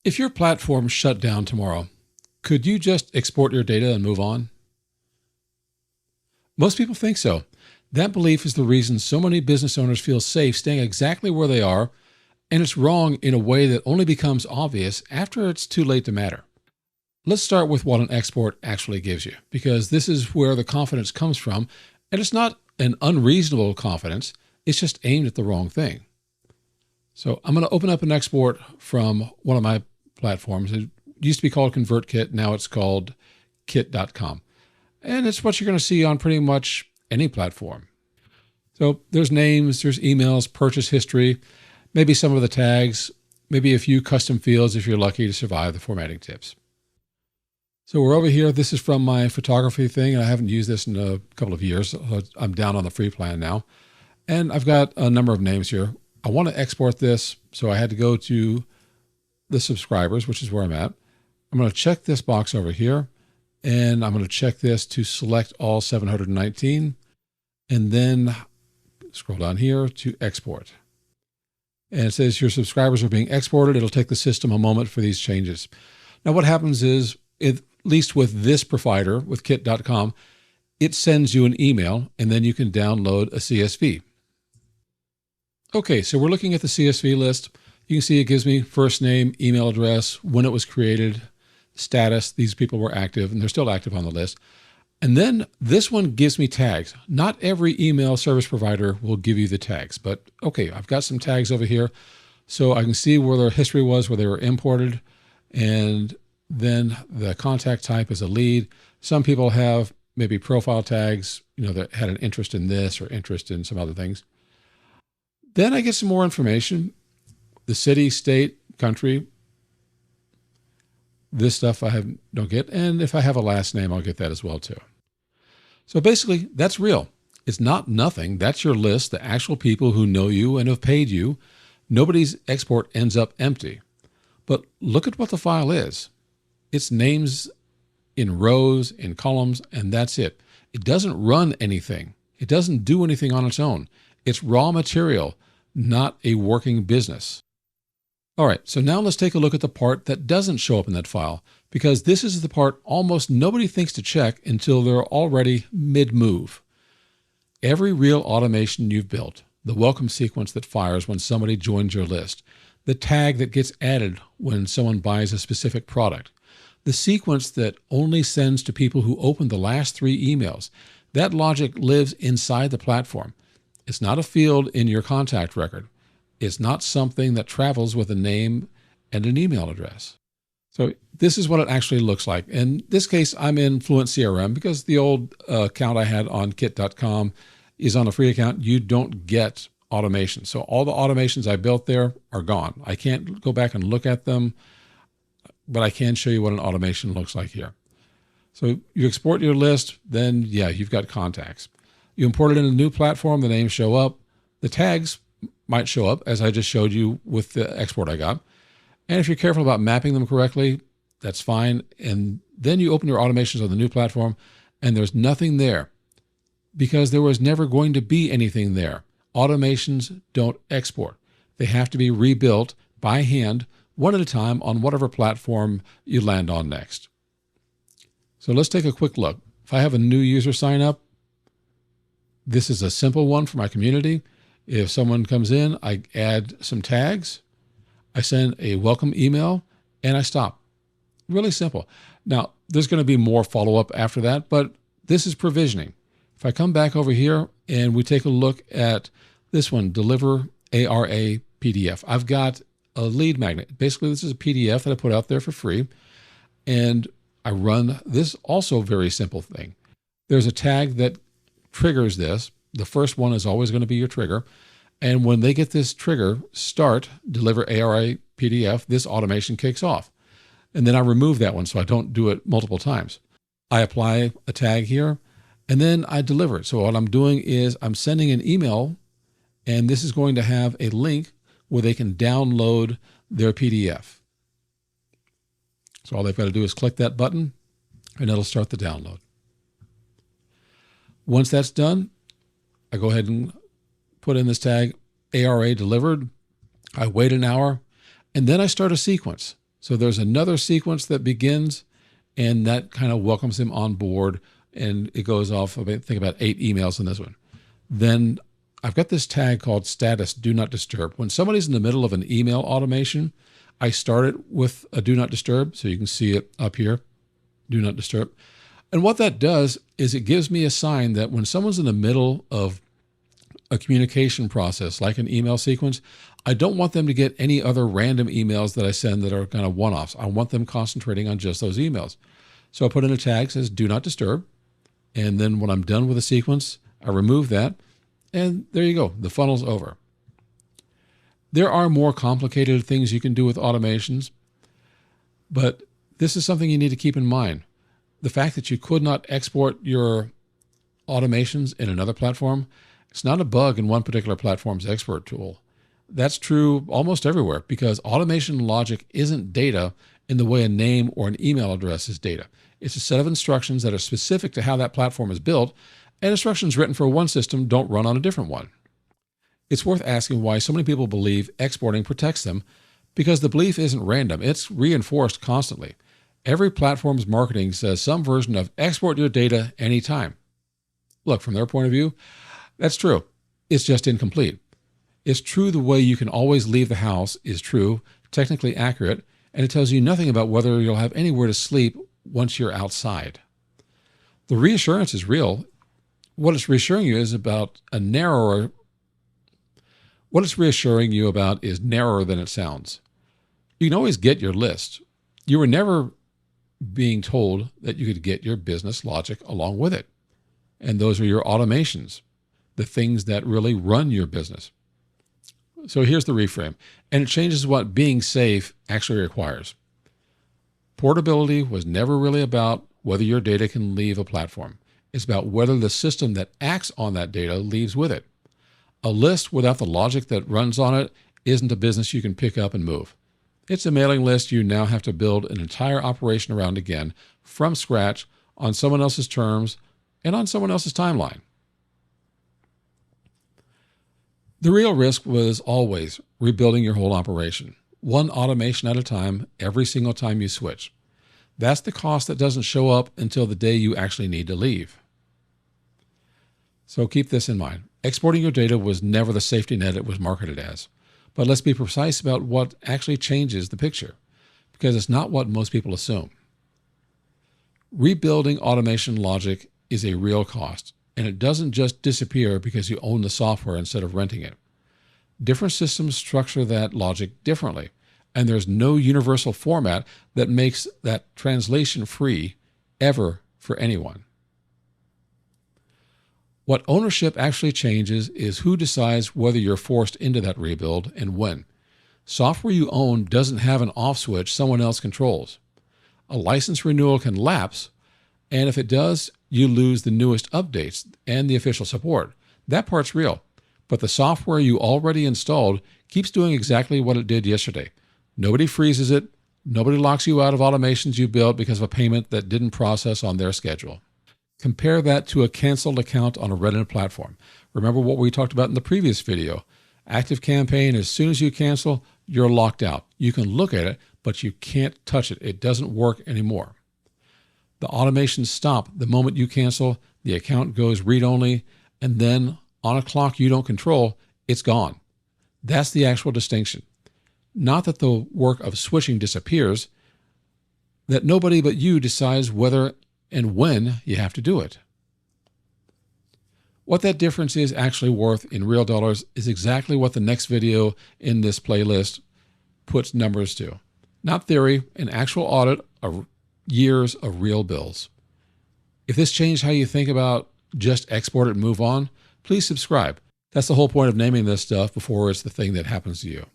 If your platform shut down tomorrow, could you just export your data and move on? Most people think so. That belief is the reason so many business owners feel safe staying exactly where they are, and it's wrong in a way that only becomes obvious after it's too late to matter. Let's start with what an export actually gives you, because this is where the confidence comes from, and it's not an unreasonable confidence, it's just aimed at the wrong thing. So I'm going to open up an export from one of my platforms. It used to be called ConvertKit, now it's called Kit.com. And it's what you're going to see on pretty much any platform. So there's names, there's emails, purchase history, maybe some of the tags, maybe a few custom fields if you're lucky to survive the formatting tips. So we're over here. This is from my photography thing, and I haven't used this in a couple of years. So I'm down on the free plan now. And I've got a number of names here. I want to export this, so I had to go to the subscribers, which is where I'm at. I'm going to check this box over here, and I'm going to check this to select all 719, and then scroll down here to export. And it says your subscribers are being exported. It'll take the system a moment for these changes. Now what happens is, at least with this provider, with Kit.com, it sends you an email, and then you can download a CSV. Okay, so we're looking at the CSV list. You can see it gives me first name, email address, when it was created, status, these people were active, and they're still active on the list. And then this one gives me tags. Not every email service provider will give you the tags, but okay, I've got some tags over here. So I can see where their history was, where they were imported, and then the contact type is a lead. Some people have maybe profile tags, that had an interest in this or interest in some other things. Then I get some more information, the city, state, country. This stuff don't get, and if I have a last name, I'll get that as well too. So basically, that's real. It's not nothing. That's your list, the actual people who know you and have paid you. Nobody's export ends up empty. But look at what the file is. It's names in rows, in columns, and that's it. It doesn't run anything. It doesn't do anything on its own. It's raw material, not a working business. All right, so now let's take a look at the part that doesn't show up in that file, because this is the part almost nobody thinks to check until they're already mid-move. Every real automation you've built, the welcome sequence that fires when somebody joins your list, the tag that gets added when someone buys a specific product, the sequence that only sends to people who opened the last 3 emails, that logic lives inside the platform. It's not a field in your contact record. It's not something that travels with a name and an email address. So this is what it actually looks like. In this case, I'm in Fluent CRM because the old account I had on Kit.com is on a free account. You don't get automation. So all the automations I built there are gone. I can't go back and look at them, but I can show you what an automation looks like here. So you export your list, then yeah, you've got contacts. You import it in a new platform, the names show up, the tags might show up as I just showed you with the export I got. And if you're careful about mapping them correctly, that's fine. And then you open your automations on the new platform and there's nothing there because there was never going to be anything there. Automations don't export. They have to be rebuilt by hand, one at a time on whatever platform you land on next. So let's take a quick look. If I have a new user sign up, this is a simple one for my community. If someone comes in, I add some tags, I send a welcome email, and I stop. Really simple. Now, there's going to be more follow-up after that, but this is provisioning. If I come back over here and we take a look at this one, Deliver ARA PDF, I've got a lead magnet. Basically, this is a PDF that I put out there for free, and I run this also very simple thing. There's a tag that triggers this. The first one is always going to be your trigger. And when they get this trigger, start, deliver ARA PDF, this automation kicks off. And then I remove that one so I don't do it multiple times. I apply a tag here, and then I deliver. So what I'm doing is I'm sending an email, and this is going to have a link where they can download their PDF. So all they've got to do is click that button, and it'll start the download. Once that's done, I go ahead and put in this tag, ARA delivered. I wait an hour, and then I start a sequence. So there's another sequence that begins, and that kind of welcomes him on board, and it goes off, I think about 8 emails in this one. Then I've got this tag called status do not disturb. When somebody's in the middle of an email automation, I start it with a do not disturb, so you can see it up here, do not disturb. And what that does is it gives me a sign that when someone's in the middle of a communication process, like an email sequence, I don't want them to get any other random emails that I send that are kind of one-offs. I want them concentrating on just those emails. So I put in a tag that says do not disturb. And then when I'm done with the sequence, I remove that. And there you go. The funnel's over. There are more complicated things you can do with automations, but this is something you need to keep in mind. The fact that you could not export your automations in another platform, it's not a bug in one particular platform's export tool. That's true almost everywhere because automation logic isn't data in the way a name or an email address is data. It's a set of instructions that are specific to how that platform is built, and instructions written for one system don't run on a different one. It's worth asking why so many people believe exporting protects them, because the belief isn't random, it's reinforced constantly. Every platform's marketing says some version of export your data anytime. Look, from their point of view, that's true. It's just incomplete. It's true the way you can always leave the house is true, technically accurate, and it tells you nothing about whether you'll have anywhere to sleep once you're outside. The reassurance is real. What it's reassuring you is about a narrower What it's reassuring you about is narrower than it sounds. You can always get your list. You were never being told that you could get your business logic along with it. And those are your automations, the things that really run your business. So here's the reframe, and it changes what being safe actually requires. Portability was never really about whether your data can leave a platform. It's about whether the system that acts on that data leaves with it. A list without the logic that runs on it isn't a business you can pick up and move. It's a mailing list you now have to build an entire operation around again from scratch on someone else's terms and on someone else's timeline. The real risk was always rebuilding your whole operation, one automation at a time, every single time you switch. That's the cost that doesn't show up until the day you actually need to leave. So keep this in mind. Exporting your data was never the safety net it was marketed as. But let's be precise about what actually changes the picture, because it's not what most people assume. Rebuilding automation logic is a real cost, and it doesn't just disappear because you own the software instead of renting it. Different systems structure that logic differently, and there's no universal format that makes that translation free ever for anyone. What ownership actually changes is who decides whether you're forced into that rebuild and when. Software you own doesn't have an off switch someone else controls. A license renewal can lapse, and if it does, you lose the newest updates and the official support. That part's real, but the software you already installed keeps doing exactly what it did yesterday. Nobody freezes it. Nobody locks you out of automations you built because of a payment that didn't process on their schedule. Compare that to a canceled account on a Reddit platform. Remember what we talked about in the previous video. ActiveCampaign, as soon as you cancel, you're locked out. You can look at it, but you can't touch it. It doesn't work anymore. The automations stop the moment you cancel, the account goes read-only, and then on a clock you don't control, it's gone. That's the actual distinction. Not that the work of switching disappears, that nobody but you decides whether and when you have to do it. What that difference is actually worth in real dollars is exactly what the next video in this playlist puts numbers to. Not theory, an actual audit of years of real bills. If this changed how you think about just export it and move on, please subscribe. That's the whole point of naming this stuff before it's the thing that happens to you.